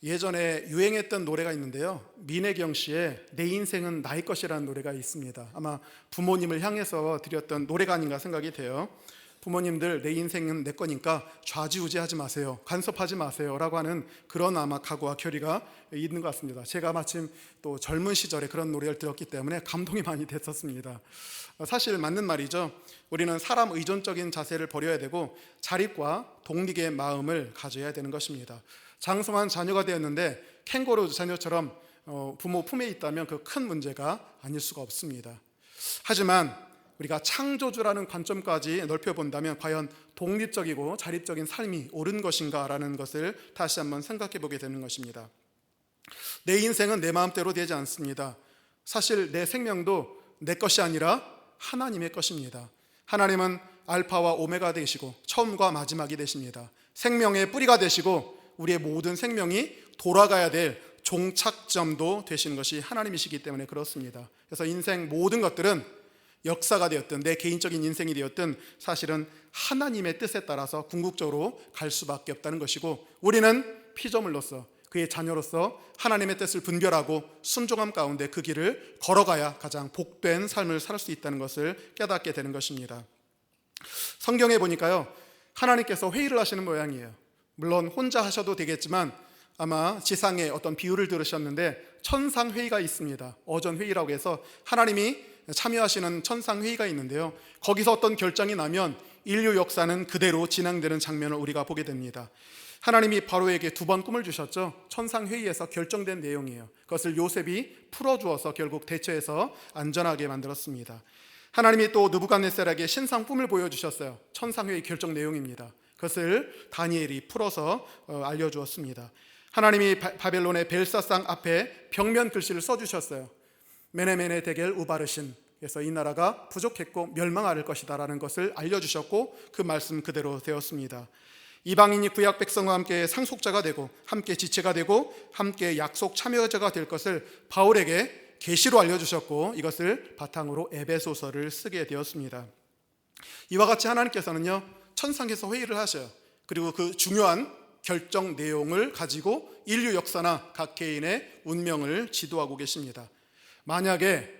예전에 유행했던 노래가 있는데요, 민혜경 씨의 내 인생은 나의 것이라는 노래가 있습니다. 아마 부모님을 향해서 드렸던 노래가 아닌가 생각이 돼요. 부모님들, 내 인생은 내 거니까 좌지우지하지 마세요, 간섭하지 마세요 라고 하는 그런 아마 각오와 결의가 있는 것 같습니다. 제가 마침 또 젊은 시절에 그런 노래를 들었기 때문에 감동이 많이 됐었습니다. 사실 맞는 말이죠. 우리는 사람 의존적인 자세를 버려야 되고 자립과 독립의 마음을 가져야 되는 것입니다. 장성한 자녀가 되었는데 캥거루 자녀처럼 부모 품에 있다면 그 큰 문제가 아닐 수가 없습니다. 하지만 우리가 창조주라는 관점까지 넓혀본다면 과연 독립적이고 자립적인 삶이 옳은 것인가라는 것을 다시 한번 생각해 보게 되는 것입니다. 내 인생은 내 마음대로 되지 않습니다. 사실 내 생명도 내 것이 아니라 하나님의 것입니다. 하나님은 알파와 오메가 되시고 처음과 마지막이 되십니다. 생명의 뿌리가 되시고 우리의 모든 생명이 돌아가야 될 종착점도 되시는 것이 하나님이시기 때문에 그렇습니다. 그래서 인생 모든 것들은 역사가 되었든 내 개인적인 인생이 되었든 사실은 하나님의 뜻에 따라서 궁극적으로 갈 수밖에 없다는 것이고, 우리는 피조물로서 그의 자녀로서 하나님의 뜻을 분별하고 순종함 가운데 그 길을 걸어가야 가장 복된 삶을 살 수 있다는 것을 깨닫게 되는 것입니다. 성경에 보니까요, 하나님께서 회의를 하시는 모양이에요. 물론 혼자 하셔도 되겠지만 아마 지상에 어떤 비유를 들으셨는데 천상회의가 있습니다. 어전회의라고 해서 하나님이 참여하시는 천상회의가 있는데요, 거기서 어떤 결정이 나면 인류 역사는 그대로 진행되는 장면을 우리가 보게 됩니다. 하나님이 바로에게 2번 꿈을 주셨죠. 천상회의에서 결정된 내용이에요. 그것을 요셉이 풀어주어서 결국 대처해서 안전하게 만들었습니다. 하나님이 또 느부갓네살에게 신상 꿈을 보여주셨어요. 천상회의 결정 내용입니다. 그것을 다니엘이 풀어서 알려주었습니다. 하나님이 바벨론의 벨사상 앞에 벽면 글씨를 써주셨어요. 메네메네 데겔 우바르신, 그래서 이 나라가 부족했고 멸망할 것이다 라는 것을 알려주셨고 그 말씀 그대로 되었습니다. 이방인이 구약 백성과 함께 상속자가 되고 함께 지체가 되고 함께 약속 참여자가 될 것을 바울에게 계시로 알려주셨고 이것을 바탕으로 에베소서를 쓰게 되었습니다. 이와 같이 하나님께서는요, 천상에서 회의를 하셔요. 그리고 그 중요한 결정 내용을 가지고 인류 역사나 각 개인의 운명을 지도하고 계십니다. 만약에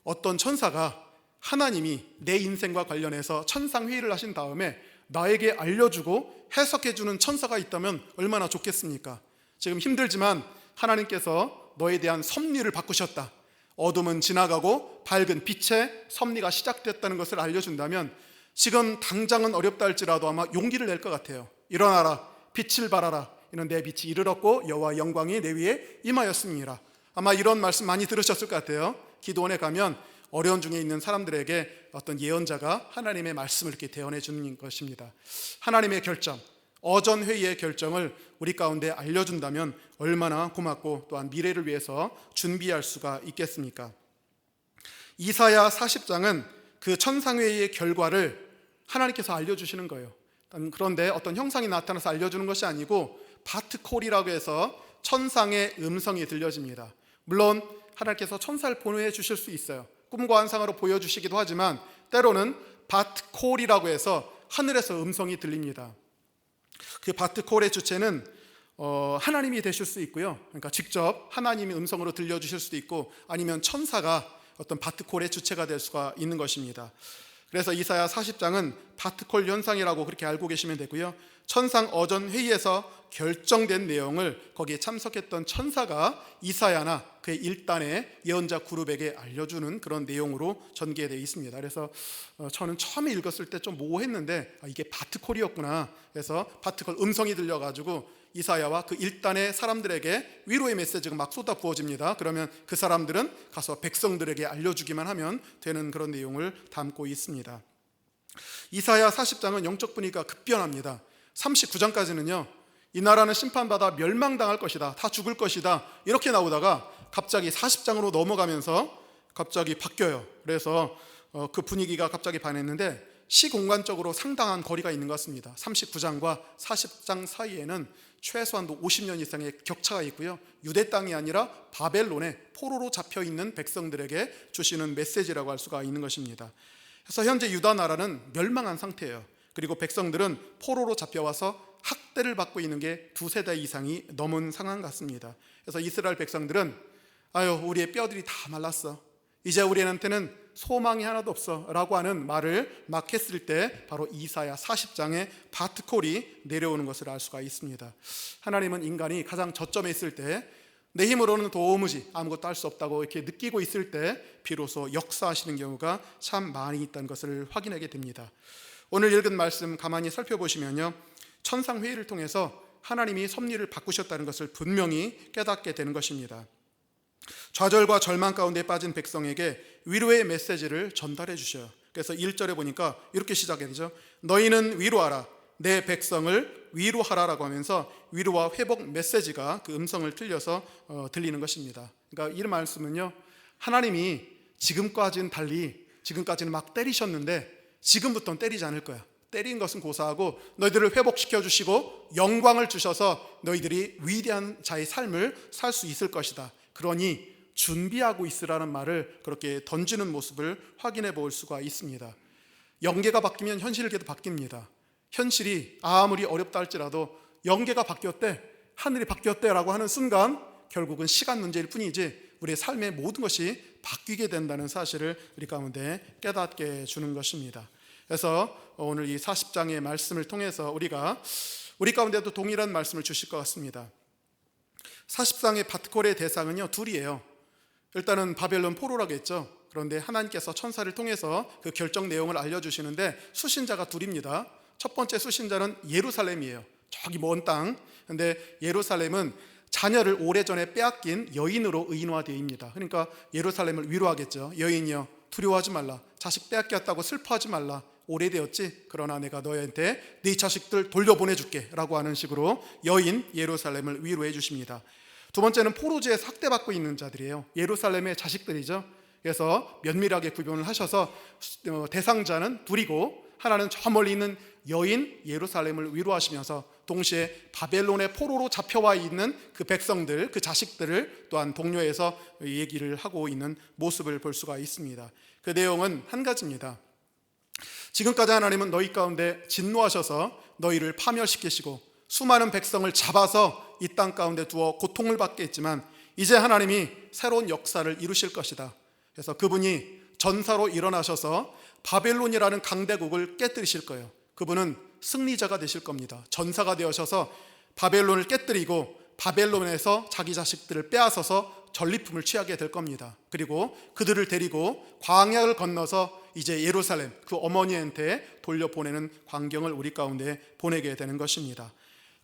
어떤 천사가 하나님이 내 인생과 관련해서 천상회의를 하신 다음에 나에게 알려주고 해석해주는 천사가 있다면 얼마나 좋겠습니까? 지금 힘들지만 하나님께서 너에 대한 섭리를 바꾸셨다, 어둠은 지나가고 밝은 빛의 섭리가 시작됐다는 것을 알려준다면 지금 당장은 어렵다 할지라도 아마 용기를 낼 것 같아요. 일어나라, 빛을 발하라, 이는 내 빛이 이르렀고 여호와 영광이 내 위에 임하였습니다. 아마 이런 말씀 많이 들으셨을 것 같아요. 기도원에 가면 어려운 중에 있는 사람들에게 어떤 예언자가 하나님의 말씀을 이렇게 대언해 주는 것입니다. 하나님의 결정, 어전회의의 결정을 우리 가운데 알려준다면 얼마나 고맙고 또한 미래를 위해서 준비할 수가 있겠습니까? 이사야 40장은 그 천상회의의 결과를 하나님께서 알려주시는 거예요. 그런데 어떤 형상이 나타나서 알려주는 것이 아니고 바트콜이라고 해서 천상의 음성이 들려집니다. 물론 하나님께서 천사를 보내주실 수 있어요. 꿈과 환상으로 보여주시기도 하지만 때로는 바트콜이라고 해서 하늘에서 음성이 들립니다. 그 바트콜의 주체는 하나님이 되실 수 있고요, 그러니까 직접 하나님이 음성으로 들려주실 수도 있고 아니면 천사가 어떤 바트콜의 주체가 될 수가 있는 것입니다. 그래서 이사야 40장은 바트콜 현상이라고 그렇게 알고 계시면 되고요, 천상 어전 회의에서 결정된 내용을 거기에 참석했던 천사가 이사야나 그의 일단의 예언자 그룹에게 알려주는 그런 내용으로 전개되어 있습니다. 그래서 저는 처음에 읽었을 때 좀 모호했는데 이게 바트콜이었구나. 그래서 바트콜 음성이 들려가지고 이사야와 그 일단의 사람들에게 위로의 메시지가 막 쏟아 부어집니다. 그러면 그 사람들은 가서 백성들에게 알려주기만 하면 되는 그런 내용을 담고 있습니다. 이사야 40장은 영적 분위기가 급변합니다. 39장까지는요, 이 나라는 심판받아 멸망당할 것이다, 다 죽을 것이다 이렇게 나오다가 갑자기 40장으로 넘어가면서 갑자기 바뀌어요. 그래서 그 분위기가 갑자기 반했는데 시공간적으로 상당한 거리가 있는 것 같습니다. 39장과 40장 사이에는 최소한도 50년 이상의 격차가 있고요, 유대 땅이 아니라 바벨론에 포로로 잡혀있는 백성들에게 주시는 메시지라고 할 수가 있는 것입니다. 그래서 현재 유다 나라는 멸망한 상태예요. 그리고 백성들은 포로로 잡혀와서 학대를 받고 있는 게 2세대 이상이 넘은 상황 같습니다. 그래서 이스라엘 백성들은 아유, 우리의 뼈들이 다 말랐어, 이제 우리한테는 소망이 하나도 없어 라고 하는 말을 막 했을 때 바로 이사야 40장에 바트콜이 내려오는 것을 알 수가 있습니다. 하나님은 인간이 가장 저점에 있을 때, 내 힘으로는 도무지 아무것도 할 수 없다고 이렇게 느끼고 있을 때 비로소 역사하시는 경우가 참 많이 있다는 것을 확인하게 됩니다. 오늘 읽은 말씀 가만히 살펴보시면요, 천상회의를 통해서 하나님이 섭리를 바꾸셨다는 것을 분명히 깨닫게 되는 것입니다. 좌절과 절망 가운데 빠진 백성에게 위로의 메시지를 전달해 주셔요. 그래서 1절에 보니까 이렇게 시작이 되죠. 너희는 위로하라, 내 백성을 위로하라라고 하면서 위로와 회복 메시지가 그 음성을 틀려서 들리는 것입니다. 그러니까 이 말씀은요, 하나님이 지금까지는 달리, 지금까지는 막 때리셨는데 지금부터는 때리지 않을 거야. 때린 것은 고사하고 너희들을 회복시켜 주시고 영광을 주셔서 너희들이 위대한 자의 삶을 살 수 있을 것이다. 그러니 준비하고 있으라는 말을 그렇게 던지는 모습을 확인해 볼 수가 있습니다. 영계가 바뀌면 현실계도 바뀝니다. 현실이 아무리 어렵다 할지라도 영계가 바뀌었대, 하늘이 바뀌었대 라고 하는 순간 결국은 시간 문제일 뿐이지 우리의 삶의 모든 것이 바뀌게 된다는 사실을 우리 가운데 깨닫게 해주는 것입니다. 그래서 오늘 이 40장의 말씀을 통해서 우리 가운데도 동일한 말씀을 주실 것 같습니다. 40장의 바트콜의 대상은요, 둘이에요. 일단은 바벨론 포로라고 했죠. 그런데 하나님께서 천사를 통해서 그 결정 내용을 알려주시는데 수신자가 둘입니다. 첫 번째 수신자는 예루살렘이에요. 저기 먼 땅. 근데 예루살렘은 자녀를 오래전에 빼앗긴 여인으로 의인화되어입니다. 그러니까 예루살렘을 위로하겠죠. 여인이여, 두려워하지 말라, 자식 빼앗겼다고 슬퍼하지 말라, 오래되었지? 그러나 내가 너희한테 네 자식들 돌려보내줄게 라고 하는 식으로 여인 예루살렘을 위로해 주십니다. 두 번째는 포로지에서 학대받고 있는 자들이에요. 예루살렘의 자식들이죠. 그래서 면밀하게 구분을 하셔서 대상자는 둘이고 하나는 저 멀리 있는 여인 예루살렘을 위로하시면서 동시에 바벨론의 포로로 잡혀와 있는 그 백성들, 그 자식들을 또한 독려해서 얘기를 하고 있는 모습을 볼 수가 있습니다. 그 내용은 한 가지입니다. 지금까지 하나님은 너희 가운데 진노하셔서 너희를 파멸시키시고 수많은 백성을 잡아서 이 땅 가운데 두어 고통을 받게 했지만 이제 하나님이 새로운 역사를 이루실 것이다. 그래서 그분이 전사로 일어나셔서 바벨론이라는 강대국을 깨뜨리실 거예요. 그분은 승리자가 되실 겁니다. 전사가 되어셔서 바벨론을 깨뜨리고 바벨론에서 자기 자식들을 빼앗아서 전리품을 취하게 될 겁니다. 그리고 그들을 데리고 광야를 건너서 이제 예루살렘, 그 어머니한테 돌려보내는 광경을 우리 가운데 보내게 되는 것입니다.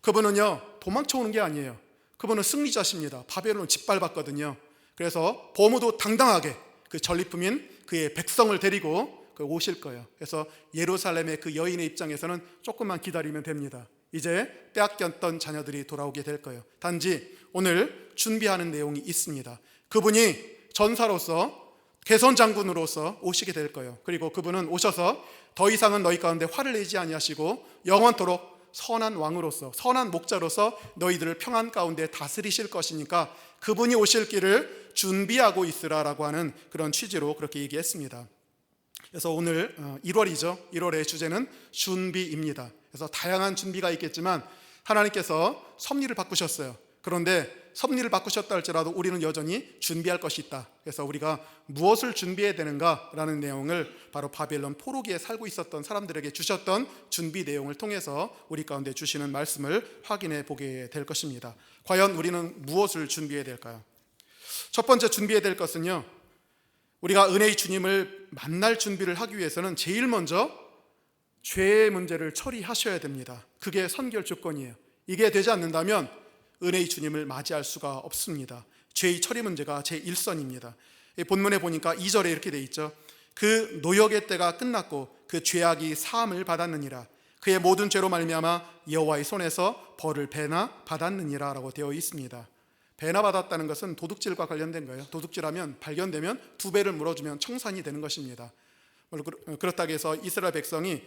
그분은요, 도망쳐오는 게 아니에요. 그분은 승리자십니다. 바벨론 짓밟았거든요. 그래서 보무도 당당하게 그 전리품인 그의 백성을 데리고 오실 거예요. 그래서 예루살렘의 그 여인의 입장에서는 조금만 기다리면 됩니다. 이제 빼앗겼던 자녀들이 돌아오게 될 거예요. 단지 오늘 준비하는 내용이 있습니다. 그분이 전사로서 개선장군으로서 오시게 될 거예요. 그리고 그분은 오셔서 더 이상은 너희 가운데 화를 내지 아니하시고 영원토록 선한 왕으로서, 선한 목자로서 너희들을 평안 가운데 다스리실 것이니까 그분이 오실 길을 준비하고 있으라라고 하는 그런 취지로 그렇게 얘기했습니다. 그래서 오늘 1월이죠. 1월의 주제는 준비입니다. 그래서 다양한 준비가 있겠지만 하나님께서 섭리를 바꾸셨어요. 그런데 섭리를 바꾸셨다 할지라도 우리는 여전히 준비할 것이 있다. 그래서 우리가 무엇을 준비해야 되는가라는 내용을 바로 바벨론 포로기에 살고 있었던 사람들에게 주셨던 준비 내용을 통해서 우리 가운데 주시는 말씀을 확인해 보게 될 것입니다. 과연 우리는 무엇을 준비해야 될까요? 첫 번째 준비해야 될 것은요, 우리가 은혜의 주님을 만날 준비를 하기 위해서는 제일 먼저 죄의 문제를 처리하셔야 됩니다. 그게 선결 조건이에요. 이게 되지 않는다면 은혜의 주님을 맞이할 수가 없습니다. 죄의 처리 문제가 제1선입니다. 본문에 보니까 2절에 이렇게 돼 있죠. 그 노역의 때가 끝났고 그 죄악이 사함을 받았느니라. 그의 모든 죄로 말미암아 여호와의 손에서 벌을 배나 받았느니라 라고 되어 있습니다. 배나 받았다는 것은 도둑질과 관련된 거예요. 도둑질하면 발견되면 2배를 물어주면 청산이 되는 것입니다. 그렇다고 해서 이스라엘 백성이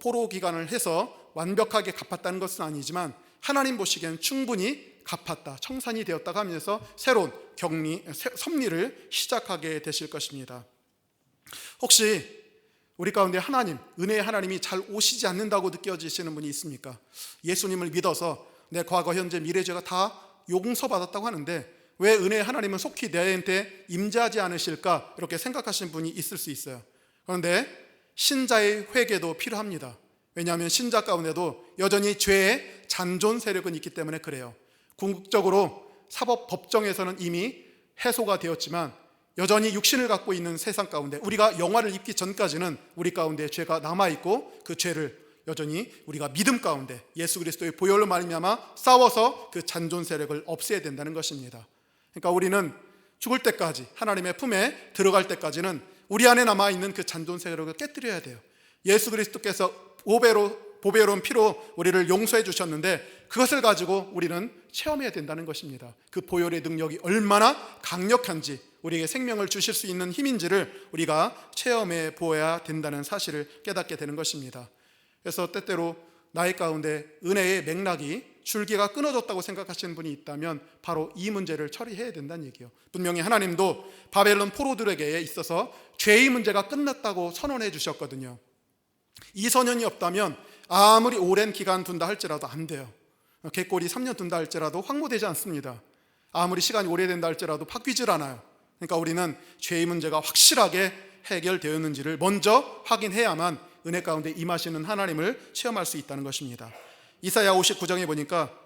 포로 기간을 해서 완벽하게 갚았다는 것은 아니지만 하나님 보시기엔 충분히 갚았다, 청산이 되었다고 하면서 새로운 섭리를 시작하게 되실 것입니다. 혹시 우리 가운데 하나님, 은혜의 하나님이 잘 오시지 않는다고 느껴지시는 분이 있습니까? 예수님을 믿어서 내 과거, 현재, 미래 죄가 다 용서받았다고 하는데 왜 은혜의 하나님은 속히 내한테 임재하지 않으실까? 이렇게 생각하시는 분이 있을 수 있어요. 그런데 신자의 회개도 필요합니다. 왜냐하면 신자 가운데도 여전히 죄의 잔존 세력은 있기 때문에 그래요. 궁극적으로 사법 법정에서는 이미 해소가 되었지만 여전히 육신을 갖고 있는 세상 가운데 우리가 영화를 입기 전까지는 우리 가운데 죄가 남아있고 그 죄를 여전히 우리가 믿음 가운데 예수 그리스도의 보혈로 말미암아 싸워서 그 잔존 세력을 없애야 된다는 것입니다. 그러니까 우리는 죽을 때까지 하나님의 품에 들어갈 때까지는 우리 안에 남아있는 그 잔존 세력을 깨뜨려야 돼요. 예수 그리스도께서 보배로운 피로 우리를 용서해 주셨는데 그것을 가지고 우리는 체험해야 된다는 것입니다. 그 보혈의 능력이 얼마나 강력한지 우리에게 생명을 주실 수 있는 힘인지를 우리가 체험해 보아야 된다는 사실을 깨닫게 되는 것입니다. 그래서 때때로 나의 가운데 은혜의 맥락이 줄기가 끊어졌다고 생각하시는 분이 있다면 바로 이 문제를 처리해야 된다는 얘기예요. 분명히 하나님도 바벨론 포로들에게 있어서 죄의 문제가 끝났다고 선언해 주셨거든요. 이 선언이 없다면 아무리 오랜 기간 둔다 할지라도 안 돼요. 갯골이 3년 둔다 할지라도 확보되지 않습니다. 아무리 시간이 오래된다 할지라도 바뀌질 않아요. 그러니까 우리는 죄의 문제가 확실하게 해결되었는지를 먼저 확인해야만 은혜 가운데 임하시는 하나님을 체험할 수 있다는 것입니다. 이사야 59장에 보니까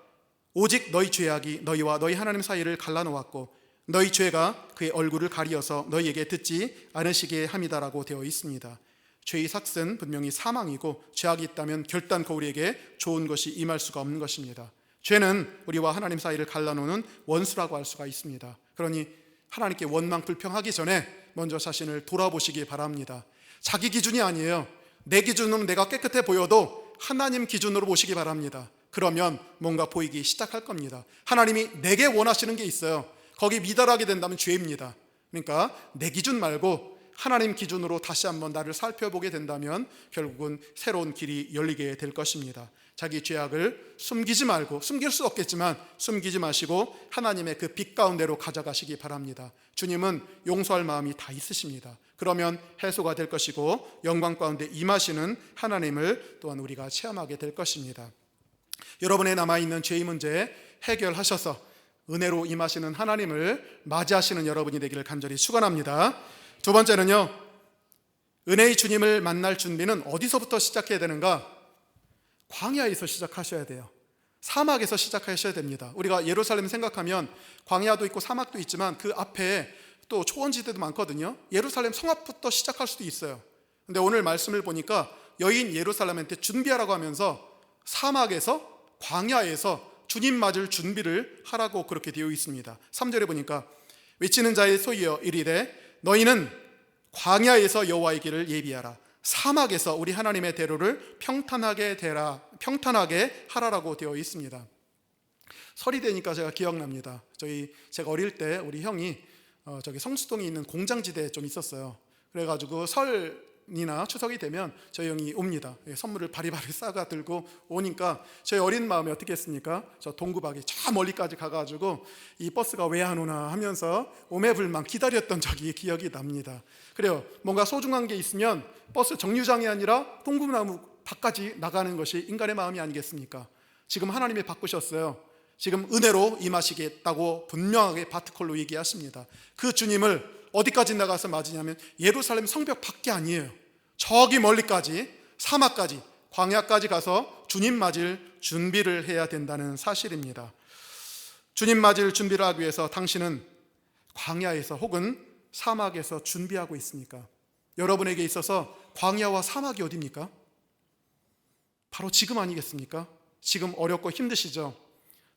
오직 너희 죄악이 너희와 너희 하나님 사이를 갈라놓았고 너희 죄가 그의 얼굴을 가리어서 너희에게 듣지 않으시게 함이다라고 되어 있습니다. 죄의 삭은 분명히 사망이고 죄악이 있다면 결단코 우리에게 좋은 것이 임할 수가 없는 것입니다. 죄는 우리와 하나님 사이를 갈라놓는 원수라고 할 수가 있습니다. 그러니 하나님께 원망 불평하기 전에 먼저 자신을 돌아보시기 바랍니다. 자기 기준이 아니에요. 내 기준으로는 내가 깨끗해 보여도 하나님 기준으로 보시기 바랍니다. 그러면 뭔가 보이기 시작할 겁니다. 하나님이 내게 원하시는 게 있어요. 거기 미달하게 된다면 죄입니다. 그러니까 내 기준 말고 하나님 기준으로 다시 한번 나를 살펴보게 된다면 결국은 새로운 길이 열리게 될 것입니다. 자기 죄악을 숨기지 말고, 숨길 수 없겠지만 숨기지 마시고 하나님의 그 빛 가운데로 가져가시기 바랍니다. 주님은 용서할 마음이 다 있으십니다. 그러면 해소가 될 것이고 영광 가운데 임하시는 하나님을 또한 우리가 체험하게 될 것입니다. 여러분의 남아있는 죄의 문제 해결하셔서 은혜로 임하시는 하나님을 맞이하시는 여러분이 되기를 간절히 축원합니다. 두 번째는요, 은혜의 주님을 만날 준비는 어디서부터 시작해야 되는가? 광야에서 시작하셔야 돼요. 사막에서 시작하셔야 됩니다. 우리가 예루살렘 생각하면 광야도 있고 사막도 있지만 그 앞에 또 초원지대도 많거든요. 예루살렘 성 앞부터 시작할 수도 있어요. 근데 오늘 말씀을 보니까 여인 예루살렘한테 준비하라고 하면서 사막에서, 광야에서 주님 맞을 준비를 하라고 그렇게 되어 있습니다. 3절에 보니까 외치는 자의 소리여 이르되 너희는 광야에서 여호와의 길을 예비하라. 사막에서 우리 하나님의 대로를 평탄하게 하라라고 되어 있습니다. 설이 되니까 제가 기억납니다. 제가 어릴 때 우리 형이 저기 성수동에 있는 공장지대에 좀 있었어요. 그래가지고 설이나 추석이 되면 저희 형이 옵니다. 선물을 바리바리 싸가 들고 오니까 저희 어린 마음에 어떻게 했습니까? 저 동구박이 저 멀리까지 가가지고 이 버스가 왜 안 오나 하면서 오매불망 기다렸던 적이 기억이 납니다. 그래요. 뭔가 소중한 게 있으면 버스 정류장이 아니라 동구나무 밖까지 나가는 것이 인간의 마음이 아니겠습니까? 지금 하나님이 바꾸셨어요. 지금 은혜로 임하시겠다고 분명하게 바트콜로 얘기하십니다. 그 주님을 어디까지 나가서 맞으냐면 예루살렘 성벽 밖이 아니에요. 저기 멀리까지, 사막까지, 광야까지 가서 주님 맞을 준비를 해야 된다는 사실입니다. 주님 맞을 준비를 하기 위해서 당신은 광야에서 혹은 사막에서 준비하고 있습니까? 여러분에게 있어서 광야와 사막이 어디입니까? 바로 지금 아니겠습니까? 지금 어렵고 힘드시죠?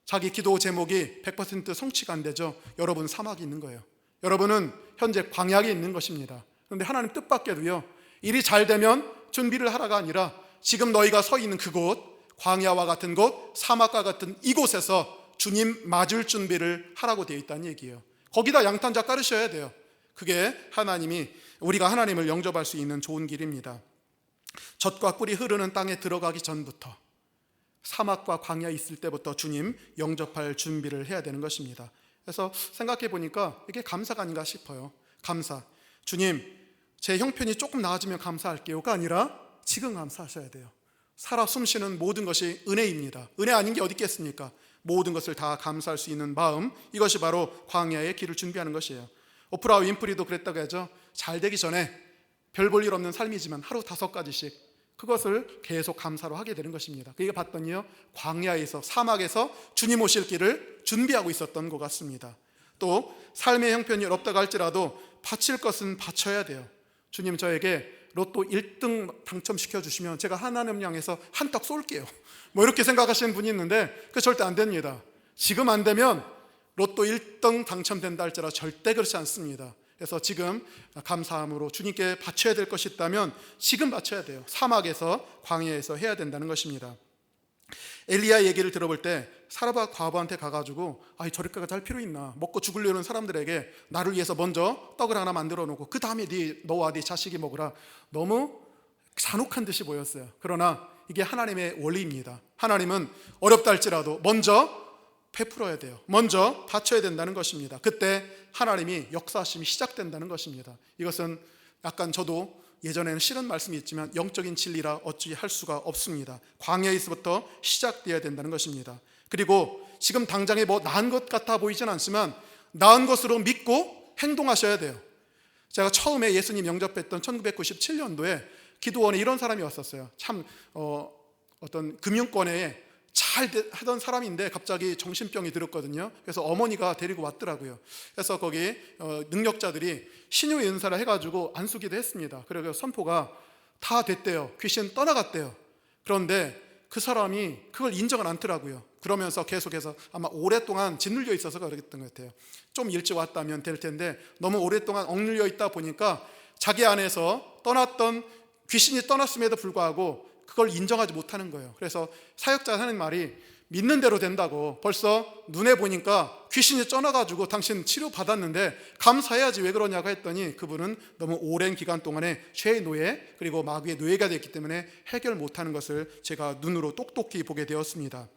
자기 기도 제목이 100% 성취가 안 되죠? 여러분 사막이 있는 거예요. 여러분은 현재 광야에 있는 것입니다. 그런데 하나님 뜻밖에도요, 일이 잘 되면 준비를 하라가 아니라 지금 너희가 서 있는 그곳, 광야와 같은 곳, 사막과 같은 이곳에서 주님 맞을 준비를 하라고 되어 있다는 얘기예요. 거기다 양탄자 깔으셔야 돼요. 그게 우리가 하나님을 영접할 수 있는 좋은 길입니다. 젖과 꿀이 흐르는 땅에 들어가기 전부터, 사막과 광야에 있을 때부터 주님 영접할 준비를 해야 되는 것입니다. 그래서 생각해 보니까 이게 감사가 아닌가 싶어요. 감사. 주님, 제 형편이 조금 나아지면 감사할게요가 아니라 지금 감사하셔야 돼요. 살아 숨쉬는 모든 것이 은혜입니다. 은혜 아닌 게 어디 있겠습니까? 모든 것을 다 감사할 수 있는 마음, 이것이 바로 광야의 길을 준비하는 것이에요. 오프라 윈프리도 그랬다고 하죠. 잘 되기 전에 별 볼 일 없는 삶이지만 하루 5가지씩 그것을 계속 감사로 하게 되는 것입니다. 그게 봤더니요, 광야에서, 사막에서 주님 오실 길을 준비하고 있었던 것 같습니다. 또 삶의 형편이 어렵다고 할지라도 바칠 것은 바쳐야 돼요. 주님, 저에게 로또 1등 당첨시켜 주시면 제가 하나님 향해서 한턱 쏠게요, 뭐 이렇게 생각하시는 분이 있는데 그거 절대 안 됩니다. 지금 안 되면 로또 1등 당첨된다 할지라도 절대 그렇지 않습니다. 그래서 지금 감사함으로 주님께 바쳐야 될 것이 있다면 지금 바쳐야 돼요. 사막에서, 광야에서 해야 된다는 것입니다. 엘리야 얘기를 들어볼 때 사라밧 과부한테 가가지고 저렇게까지 할 필요 있나, 먹고 죽으려는 사람들에게 나를 위해서 먼저 떡을 하나 만들어 놓고 그 다음에 너와 네 자식이 먹으라, 너무 잔혹한 듯이 보였어요. 그러나 이게 하나님의 원리입니다. 하나님은 어렵다 할지라도 먼저 베풀어야 돼요. 먼저 바쳐야 된다는 것입니다. 그때 하나님이 역사하심이 시작된다는 것입니다. 이것은 약간 저도 예전에는 싫은 말씀이 있지만 영적인 진리라 어찌 할 수가 없습니다. 광야에서부터 시작되어야 된다는 것입니다. 그리고 지금 당장에 뭐 나은 것 같아 보이진 않지만 나은 것으로 믿고 행동하셔야 돼요. 제가 처음에 예수님 영접했던 1997년도에 기도원에 이런 사람이 왔었어요. 참 어떤 금융권에 잘 하던 사람인데 갑자기 정신병이 들었거든요. 그래서 어머니가 데리고 왔더라고요. 그래서 거기 능력자들이 신유의 은사를 해가지고 안수기도 했습니다. 그래서 선포가 다 됐대요. 귀신 떠나갔대요. 그런데 그 사람이 그걸 인정을 않더라고요. 그러면서 계속해서 아마 오랫동안 짓눌려 있어서 그랬던 것 같아요. 좀 일찍 왔다면 될 텐데 너무 오랫동안 억눌려 있다 보니까 자기 안에서 떠났던 귀신이 떠났음에도 불구하고 그걸 인정하지 못하는 거예요. 그래서 사역자가 하는 말이 믿는 대로 된다고, 벌써 눈에 보니까 귀신이 쪄나가지고 당신 치료받았는데 감사해야지 왜 그러냐고 했더니 그분은 너무 오랜 기간 동안에 죄의 노예 그리고 마귀의 노예가 됐기 때문에 해결 못하는 것을 제가 눈으로 똑똑히 보게 되었습니다.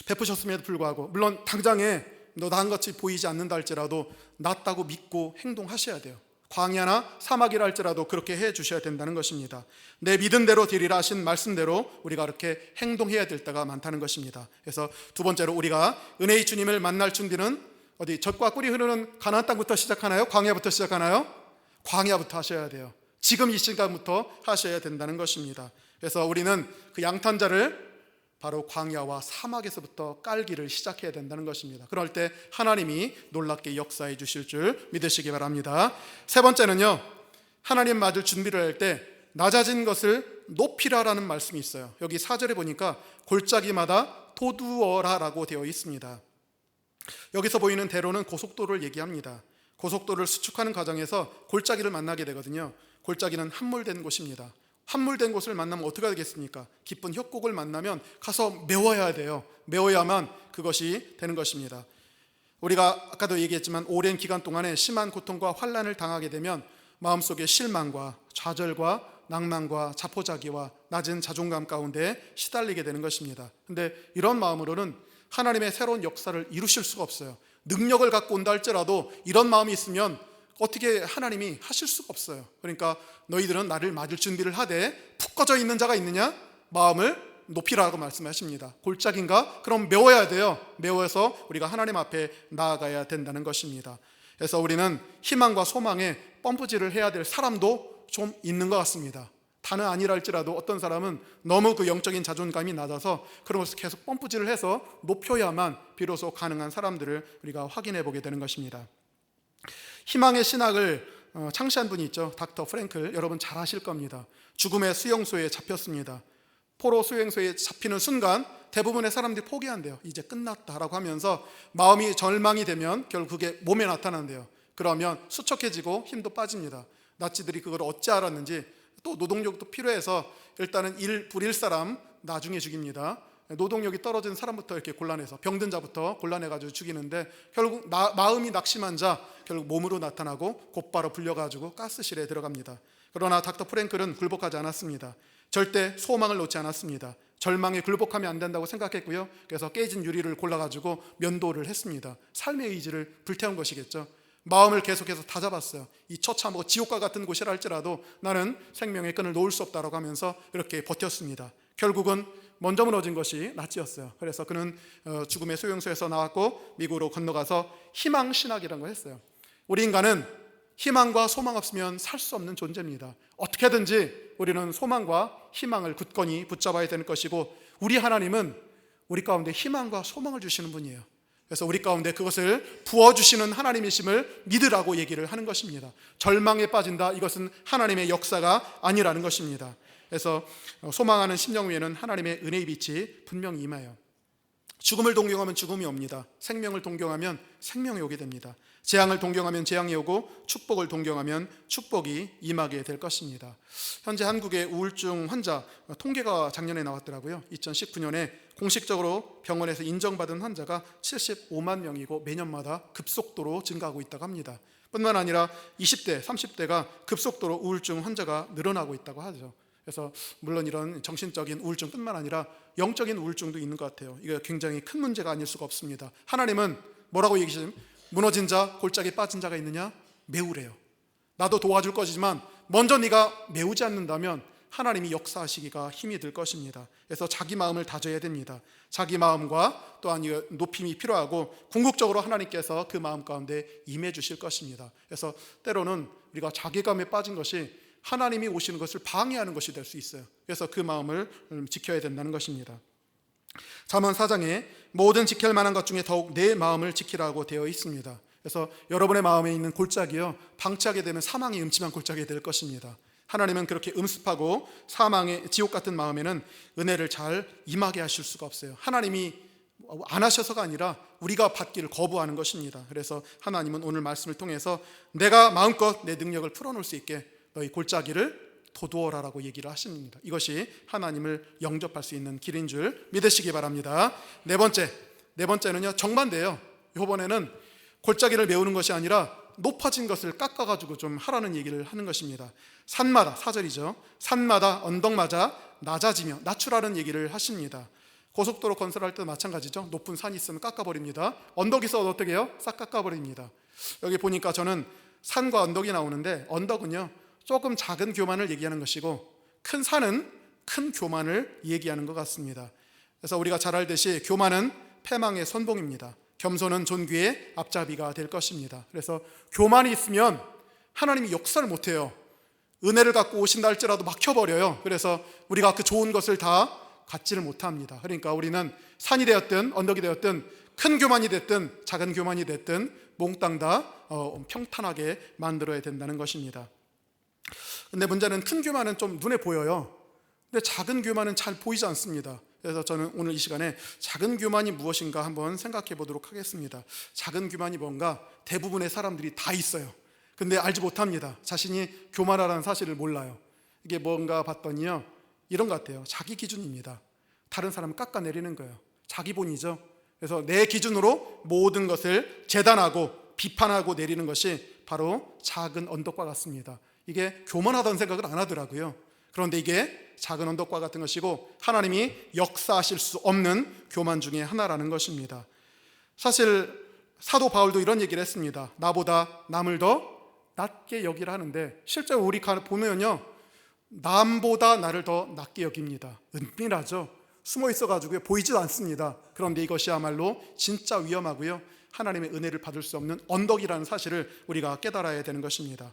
베푸셨음에도 불구하고, 물론 당장에 너 나은 것이 보이지 않는다 할지라도 낫다고 믿고 행동하셔야 돼요. 광야나 사막이라 할지라도 그렇게 해 주셔야 된다는 것입니다. 내 믿은 대로 되리라 하신 말씀대로 우리가 그렇게 행동해야 될 때가 많다는 것입니다. 그래서 두 번째로 우리가 은혜의 주님을 만날 준비는 어디 젖과 꿀이 흐르는 가나안 땅부터 시작하나요? 광야부터 시작하나요? 광야부터 하셔야 돼요. 지금 이 시간부터 하셔야 된다는 것입니다. 그래서 우리는 그 양탄자를 바로 광야와 사막에서부터 깔기를 시작해야 된다는 것입니다. 그럴 때 하나님이 놀랍게 역사해 주실 줄 믿으시기 바랍니다. 세 번째는요, 하나님 맞을 준비를 할 때 낮아진 것을 높이라라는 말씀이 있어요. 여기 4절에 보니까 골짜기마다 도두어라라고 되어 있습니다. 여기서 보이는 대로는 고속도로를 얘기합니다. 고속도로를 수축하는 과정에서 골짜기를 만나게 되거든요. 골짜기는 함몰된 곳입니다. 함몰된 곳을 만나면 어떻게 되겠습니까? 깊은 협곡을 만나면 가서 메워야 돼요. 메워야만 그것이 되는 것입니다. 우리가 아까도 얘기했지만 오랜 기간 동안에 심한 고통과 환난을 당하게 되면 마음속에 실망과 좌절과 낭만과 자포자기와 낮은 자존감 가운데 시달리게 되는 것입니다. 근데 이런 마음으로는 하나님의 새로운 역사를 이루실 수가 없어요. 능력을 갖고 온다 할지라도 이런 마음이 있으면 어떻게 하나님이 하실 수가 없어요. 그러니까 너희들은 나를 맞을 준비를 하되 푹 꺼져 있는 자가 있느냐? 마음을 높이라고 말씀하십니다. 골짜기인가? 그럼 메워야 돼요. 메워서 우리가 하나님 앞에 나아가야 된다는 것입니다. 그래서 우리는 희망과 소망에 펌프질을 해야 될 사람도 좀 있는 것 같습니다. 다는 아니라 할지라도 어떤 사람은 너무 그 영적인 자존감이 낮아서 그런 것을 계속 펌프질을 해서 높여야만 비로소 가능한 사람들을 우리가 확인해 보게 되는 것입니다. 희망의 신학을 창시한 분이 있죠. 닥터 프랭클, 여러분 잘 아실 겁니다. 죽음의 수용소에 잡혔습니다. 포로 수용소에 잡히는 순간 대부분의 사람들이 포기한대요. 이제 끝났다라고 하면서 마음이 절망이 되면 결국 그게 몸에 나타난대요. 그러면 수척해지고 힘도 빠집니다. 나치들이 그걸 어찌 알았는지 또 노동력도 필요해서 일단은 불일 사람 나중에 죽입니다. 노동력이 떨어진 사람부터 이렇게 곤란해서 병든 자부터 곤란해가지고 죽이는데 결국 마음이 낙심한 자 결국 몸으로 나타나고 곧바로 불려가지고 가스실에 들어갑니다. 그러나 닥터 프랭클은 굴복하지 않았습니다. 절대 소망을 놓지 않았습니다. 절망에 굴복하면 안 된다고 생각했고요. 그래서 깨진 유리를 골라가지고 면도를 했습니다. 삶의 의지를 불태운 것이겠죠. 마음을 계속해서 다잡았어요. 이 처참하고 지옥과 같은 곳이라 할지라도 나는 생명의 끈을 놓을 수 없다라고 하면서 이렇게 버텼습니다. 결국은 먼저 무너진 것이 나치였어요. 그래서 그는 죽음의 소용소에서 나왔고 미국으로 건너가서 희망신학이라는 걸 했어요. 우리 인간은 희망과 소망 없으면 살 수 없는 존재입니다. 어떻게든지 우리는 소망과 희망을 굳건히 붙잡아야 되는 것이고, 우리 하나님은 우리 가운데 희망과 소망을 주시는 분이에요. 그래서 우리 가운데 그것을 부어주시는 하나님이심을 믿으라고 얘기를 하는 것입니다. 절망에 빠진다, 이것은 하나님의 역사가 아니라는 것입니다. 그래서 소망하는 심령 위에는 하나님의 은혜의 빛이 분명히 임해요. 죽음을 동경하면 죽음이 옵니다. 생명을 동경하면 생명이 오게 됩니다. 재앙을 동경하면 재앙이 오고 축복을 동경하면 축복이 임하게 될 것입니다. 현재 한국의 우울증 환자 통계가 작년에 나왔더라고요. 2019년에 공식적으로 병원에서 인정받은 환자가 75만 명이고 매년마다 급속도로 증가하고 있다고 합니다. 뿐만 아니라 20대, 30대가 급속도로 우울증 환자가 늘어나고 있다고 하죠. 그래서 물론 이런 정신적인 우울증뿐만 아니라 영적인 우울증도 있는 것 같아요. 이거 굉장히 큰 문제가 아닐 수가 없습니다. 하나님은 뭐라고 얘기하시면, 무너진 자, 골짜기에 빠진 자가 있느냐? 메우래요. 나도 도와줄 것이지만 먼저 네가 메우지 않는다면 하나님이 역사하시기가 힘이 들 것입니다. 그래서 자기 마음을 다져야 됩니다. 자기 마음과 또한 높임이 필요하고 궁극적으로 하나님께서 그 마음 가운데 임해 주실 것입니다. 그래서 때로는 우리가 자괴감에 빠진 것이 하나님이 오시는 것을 방해하는 것이 될 수 있어요. 그래서 그 마음을 지켜야 된다는 것입니다. 잠언 4장에 모든 지킬 만한 것 중에 더욱 내 마음을 지키라고 되어 있습니다. 그래서 여러분의 마음에 있는 골짜기요, 방치하게 되면 사망의 음침한 골짜기가 될 것입니다. 하나님은 그렇게 음습하고 사망의 지옥 같은 마음에는 은혜를 잘 임하게 하실 수가 없어요. 하나님이 안 하셔서가 아니라 우리가 받기를 거부하는 것입니다. 그래서 하나님은 오늘 말씀을 통해서 내가 마음껏 내 능력을 풀어놓을 수 있게 너희 골짜기를 도두어라라고 얘기를 하십니다. 이것이 하나님을 영접할 수 있는 길인 줄 믿으시기 바랍니다. 네 번째는요, 정반대예요. 이번에는 골짜기를 메우는 것이 아니라 높아진 것을 깎아가지고 좀 하라는 얘기를 하는 것입니다. 산마다, 4절이죠. 산마다 언덕마다 낮아지며 낮추라는 얘기를 하십니다. 고속도로 건설할 때도 마찬가지죠. 높은 산이 있으면 깎아버립니다. 언덕이 있어도 어떻게 해요? 싹 깎아버립니다. 여기 보니까 저는 산과 언덕이 나오는데, 언덕은요 조금 작은 교만을 얘기하는 것이고 큰 산은 큰 교만을 얘기하는 것 같습니다. 그래서 우리가 잘 알듯이 교만은 패망의 선봉입니다. 겸손은 존귀의 앞잡이가 될 것입니다. 그래서 교만이 있으면 하나님이 역사를 못해요. 은혜를 갖고 오신다 할지라도 막혀버려요. 그래서 우리가 그 좋은 것을 다 갖지를 못합니다. 그러니까 우리는 산이 되었든 언덕이 되었든 큰 교만이 됐든 작은 교만이 됐든 몽땅 다 평탄하게 만들어야 된다는 것입니다. 근데 문제는 큰 교만은 좀 눈에 보여요. 근데 작은 교만은 잘 보이지 않습니다. 그래서 저는 오늘 이 시간에 작은 교만이 무엇인가 한번 생각해 보도록 하겠습니다. 작은 교만이 뭔가 대부분의 사람들이 다 있어요. 근데 알지 못합니다. 자신이 교만하다는 사실을 몰라요. 이게 뭔가 봤더니요, 이런 것 같아요. 자기 기준입니다. 다른 사람을 깎아내리는 거예요. 자기 본이죠. 그래서 내 기준으로 모든 것을 재단하고 비판하고 내리는 것이 바로 작은 언덕과 같습니다. 이게 교만하다는 생각을 안 하더라고요. 그런데 이게 작은 언덕과 같은 것이고 하나님이 역사하실 수 없는 교만 중에 하나라는 것입니다. 사실 사도 바울도 이런 얘기를 했습니다. 나보다 남을 더 낮게 여기라 하는데, 실제로 우리 보면요, 남보다 나를 더 낮게 여깁니다. 은밀하죠. 숨어 있어가지고 보이지도 않습니다. 그런데 이것이야말로 진짜 위험하고요, 하나님의 은혜를 받을 수 없는 언덕이라는 사실을 우리가 깨달아야 되는 것입니다.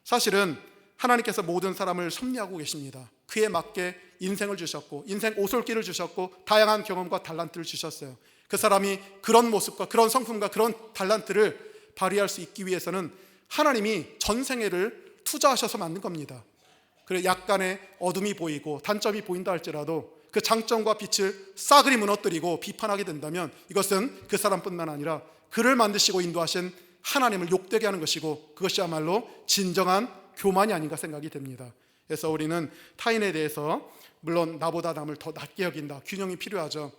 사실은 하나님께서 모든 사람을 섭리하고 계십니다. 그에 맞게 인생을 주셨고 인생 오솔길을 주셨고 다양한 경험과 달란트를 주셨어요. 그 사람이 그런 모습과 그런 성품과 그런 달란트를 발휘할 수 있기 위해서는 하나님이 전생애를 투자하셔서 만든 겁니다. 그래 약간의 어둠이 보이고 단점이 보인다 할지라도 그 장점과 빛을 싸그리 무너뜨리고 비판하게 된다면 이것은 그 사람뿐만 아니라 그를 만드시고 인도하신 하나님을 욕되게 하는 것이고 그것이야말로 진정한 교만이 아닌가 생각이 됩니다. 그래서 우리는 타인에 대해서 물론 나보다 남을 더 낮게 여긴다, 균형이 필요하죠.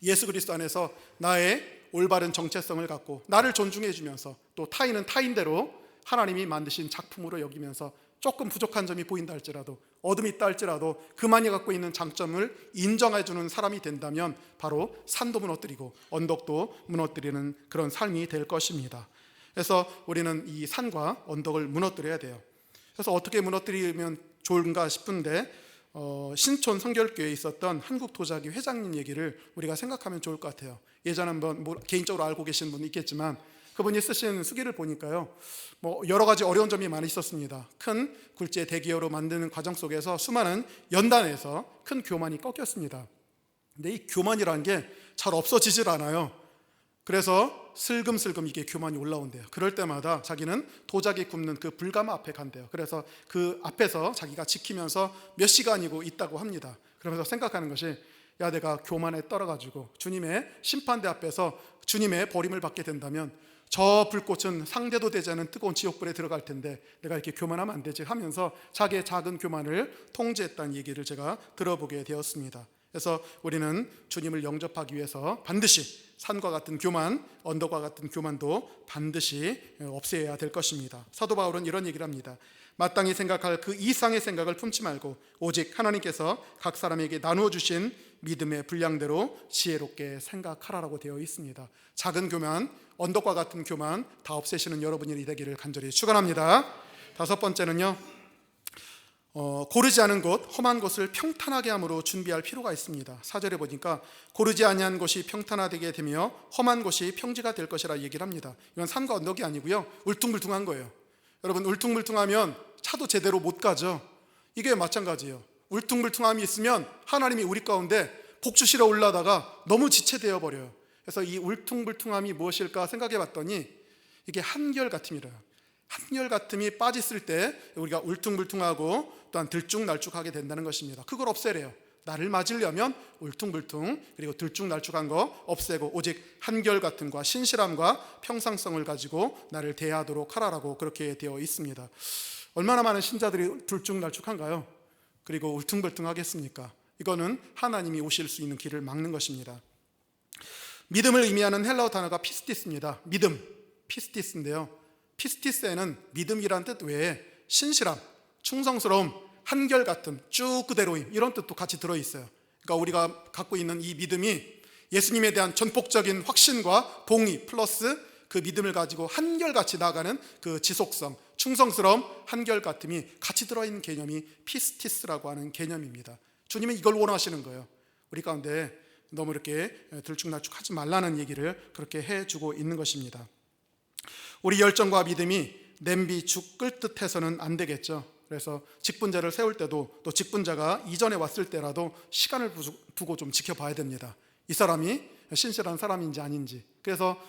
예수 그리스도 안에서 나의 올바른 정체성을 갖고 나를 존중해 주면서 또 타인은 타인대로 하나님이 만드신 작품으로 여기면서 조금 부족한 점이 보인다 할지라도 어둠이 있다 할지라도 그만이 갖고 있는 장점을 인정해 주는 사람이 된다면 바로 산도 무너뜨리고 언덕도 무너뜨리는 그런 삶이 될 것입니다. 그래서 우리는 이 산과 언덕을 무너뜨려야 돼요. 그래서 어떻게 무너뜨리면 좋은가 싶은데 신촌 성결교회에 있었던 한국 도자기 회장님 얘기를 우리가 생각하면 좋을 것 같아요. 예전에 한번 개인적으로 알고 계신 분 있겠지만 그분이 쓰신 수기를 보니까요, 여러 가지 어려운 점이 많이 있었습니다. 큰 굴지의 대기업으로 만드는 과정 속에서 수많은 연단에서 큰 교만이 꺾였습니다. 근데 이 교만이라는 게 잘 없어지질 않아요. 그래서 슬금슬금 이게 교만이 올라온대요. 그럴 때마다 자기는 도자기 굽는 그 불가마 앞에 간대요. 그래서 그 앞에서 자기가 지키면서 몇 시간이고 있다고 합니다. 그러면서 생각하는 것이, 야, 내가 교만에 떨어가지고 주님의 심판대 앞에서 주님의 버림을 받게 된다면 저 불꽃은 상대도 되지 않은 뜨거운 지옥불에 들어갈 텐데 내가 이렇게 교만하면 안 되지 하면서 자기의 작은 교만을 통제했다는 얘기를 제가 들어보게 되었습니다. 그래서 우리는 주님을 영접하기 위해서 반드시 산과 같은 교만, 언덕과 같은 교만도 반드시 없애야 될 것입니다. 사도 바울은 이런 얘기를 합니다. 마땅히 생각할 그 이상의 생각을 품지 말고 오직 하나님께서 각 사람에게 나누어 주신 믿음의 분량대로 지혜롭게 생각하라고 되어 있습니다. 작은 교만, 언덕과 같은 교만 다 없애시는 여러분이 되기를 간절히 축원합니다. 다섯 번째는요, 고르지 않은 곳, 험한 곳을 평탄하게 함으로 준비할 필요가 있습니다. 4절에 보니까 고르지 아니한 곳이 평탄하게 되며 험한 곳이 평지가 될 것이라 얘기를 합니다. 이건 산과 언덕이 아니고요, 울퉁불퉁한 거예요. 여러분, 울퉁불퉁하면 차도 제대로 못 가죠. 이게 마찬가지예요. 울퉁불퉁함이 있으면 하나님이 우리 가운데 복 주시러 올라다가 너무 지체되어 버려요. 그래서 이 울퉁불퉁함이 무엇일까 생각해 봤더니 이게 한결같음이래요. 한결같음이 빠졌을 때 우리가 울퉁불퉁하고 또한 들쭉날쭉하게 된다는 것입니다. 그걸 없애래요. 나를 맞으려면 울퉁불퉁 그리고 들쭉날쭉한 거 없애고 오직 한결같음과 신실함과 평상성을 가지고 나를 대하도록 하라라고 그렇게 되어 있습니다. 얼마나 많은 신자들이 들쭉날쭉한가요? 그리고 울퉁불퉁하겠습니까? 이거는 하나님이 오실 수 있는 길을 막는 것입니다. 믿음을 의미하는 헬라어 단어가 피스티스입니다. 믿음, 피스티스인데요, 피스티스에는 믿음이란 뜻 외에 신실함, 충성스러움, 한결같음, 쭉 그대로임 이런 뜻도 같이 들어있어요. 그러니까 우리가 갖고 있는 이 믿음이 예수님에 대한 전폭적인 확신과 동의 플러스 그 믿음을 가지고 한결같이 나아가는 그 지속성, 충성스러움, 한결같음이 같이 들어있는 개념이 피스티스라고 하는 개념입니다. 주님은 이걸 원하시는 거예요. 우리 가운데 너무 이렇게 들쭉날쭉하지 말라는 얘기를 그렇게 해주고 있는 것입니다. 우리 열정과 믿음이 냄비 죽 끓듯 해서는 안 되겠죠. 그래서 직분자를 세울 때도 또 직분자가 이전에 왔을 때라도 시간을 두고 좀 지켜봐야 됩니다. 이 사람이 신실한 사람인지 아닌지. 그래서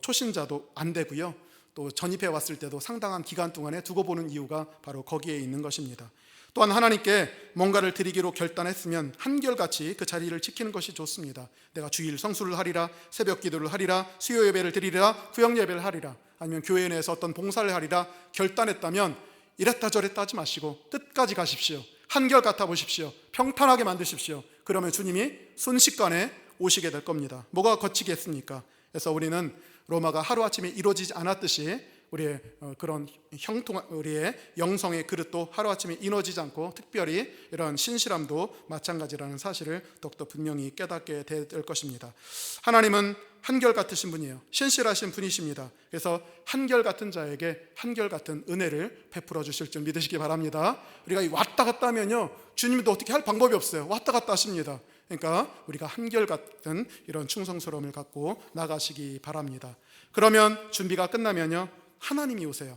초신자도 안 되고요, 또 전입해 왔을 때도 상당한 기간 동안에 두고 보는 이유가 바로 거기에 있는 것입니다. 또한 하나님께 뭔가를 드리기로 결단했으면 한결같이 그 자리를 지키는 것이 좋습니다. 내가 주일 성수를 하리라, 새벽 기도를 하리라, 수요 예배를 드리리라, 구역 예배를 하리라, 아니면 교회 내에서 어떤 봉사를 하리라 결단했다면 이랬다 저랬다 하지 마시고 끝까지 가십시오. 한결같아 보십시오. 평탄하게 만드십시오. 그러면 주님이 순식간에 오시게 될 겁니다. 뭐가 거치겠습니까? 그래서 우리는 로마가 하루아침에 이루어지지 않았듯이 우리의 그런 우리의 영성의 그릇도 하루아침에 이루어지지 않고 특별히 이런 신실함도 마찬가지라는 사실을 더욱더 분명히 깨닫게 될 것입니다. 하나님은 한결같으신 분이에요. 신실하신 분이십니다. 그래서 한결같은 자에게 한결같은 은혜를 베풀어 주실 줄 믿으시기 바랍니다. 우리가 왔다 갔다 하면요, 주님도 어떻게 할 방법이 없어요. 왔다 갔다 하십니다. 그러니까 우리가 한결같은 이런 충성스러움을 갖고 나가시기 바랍니다. 그러면 준비가 끝나면요, 하나님이 오세요.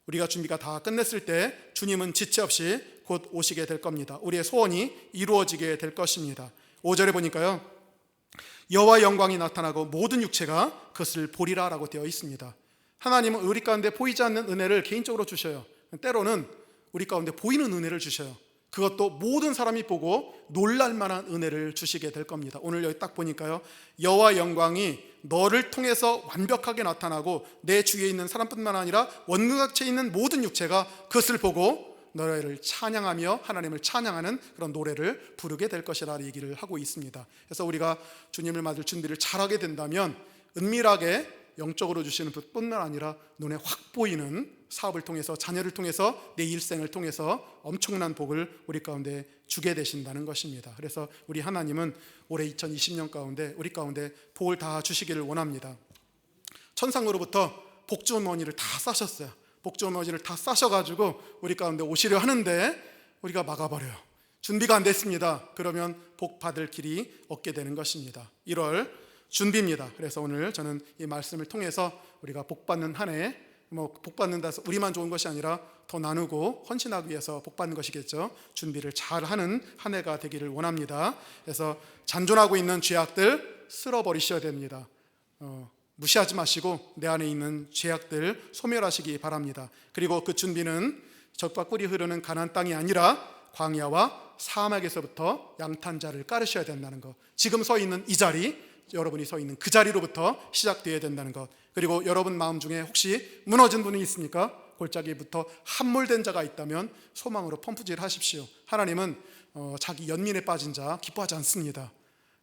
우리가 준비가 다 끝냈을 때 주님은 지체 없이 곧 오시게 될 겁니다. 우리의 소원이 이루어지게 될 것입니다. 5절에 보니까요, 여호와의 영광이 나타나고 모든 육체가 그것을 보리라 라고 되어 있습니다. 하나님은 우리 가운데 보이지 않는 은혜를 개인적으로 주셔요. 때로는 우리 가운데 보이는 은혜를 주셔요. 그것도 모든 사람이 보고 놀랄 만한 은혜를 주시게 될 겁니다. 오늘 여기 딱 보니까요, 여호와의 영광이 너를 통해서 완벽하게 나타나고 내 주위에 있는 사람뿐만 아니라 원각체에 있는 모든 육체가 그것을 보고 너를 찬양하며 하나님을 찬양하는 그런 노래를 부르게 될 것이라 얘기를 하고 있습니다. 그래서 우리가 주님을 맞을 준비를 잘하게 된다면 은밀하게 영적으로 주시는 뿐만 아니라 눈에 확 보이는 사업을 통해서, 자녀를 통해서, 내 일생을 통해서 엄청난 복을 우리 가운데 주게 되신다는 것입니다. 그래서 우리 하나님은 올해 2020년 가운데 우리 가운데 복을 다 주시기를 원합니다. 천상으로부터 복주머니를 다 싸셨어요. 복주머니를 다 싸셔가지고 우리 가운데 오시려 하는데 우리가 막아버려요. 준비가 안 됐습니다. 그러면 복 받을 길이 없게 되는 것입니다. 1월 준비입니다. 그래서 오늘 저는 이 말씀을 통해서 우리가 복 받는 한 해, 복 받는다 해서 우리만 좋은 것이 아니라 더 나누고 헌신하기 위해서 복 받는 것이겠죠. 준비를 잘하는 한 해가 되기를 원합니다. 그래서 잔존하고 있는 죄악들 쓸어버리셔야 됩니다. 무시하지 마시고 내 안에 있는 죄악들 소멸하시기 바랍니다. 그리고 그 준비는 젖과 꿀이 흐르는 가나안 땅이 아니라 광야와 사막에서부터 양탄자를 깔으셔야 된다는 것. 지금 서 있는 이 자리, 여러분이 서 있는 그 자리로부터 시작되어야 된다는 것. 그리고 여러분 마음 중에 혹시 무너진 분이 있습니까? 골짜기부터 함몰된 자가 있다면 소망으로 펌프질 하십시오. 하나님은 자기 연민에 빠진 자 기뻐하지 않습니다.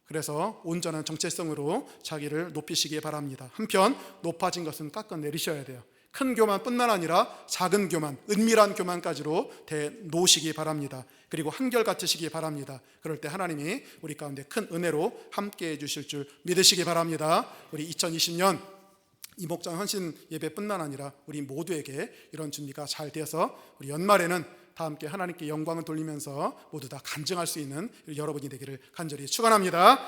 그래서 온전한 정체성으로 자기를 높이시기 바랍니다. 한편 높아진 것은 깎아내리셔야 돼요. 큰 교만뿐만 아니라 작은 교만, 은밀한 교만까지로 대놓으시기 바랍니다. 그리고 한결같으시기 바랍니다. 그럴 때 하나님이 우리 가운데 큰 은혜로 함께해 주실 줄 믿으시기 바랍니다. 우리 2020년 이목장 헌신 예배뿐만 아니라 우리 모두에게 이런 준비가 잘 되어서 우리 연말에는 다 함께 하나님께 영광을 돌리면서 모두 다 간증할 수 있는 여러분이 되기를 간절히 축원합니다.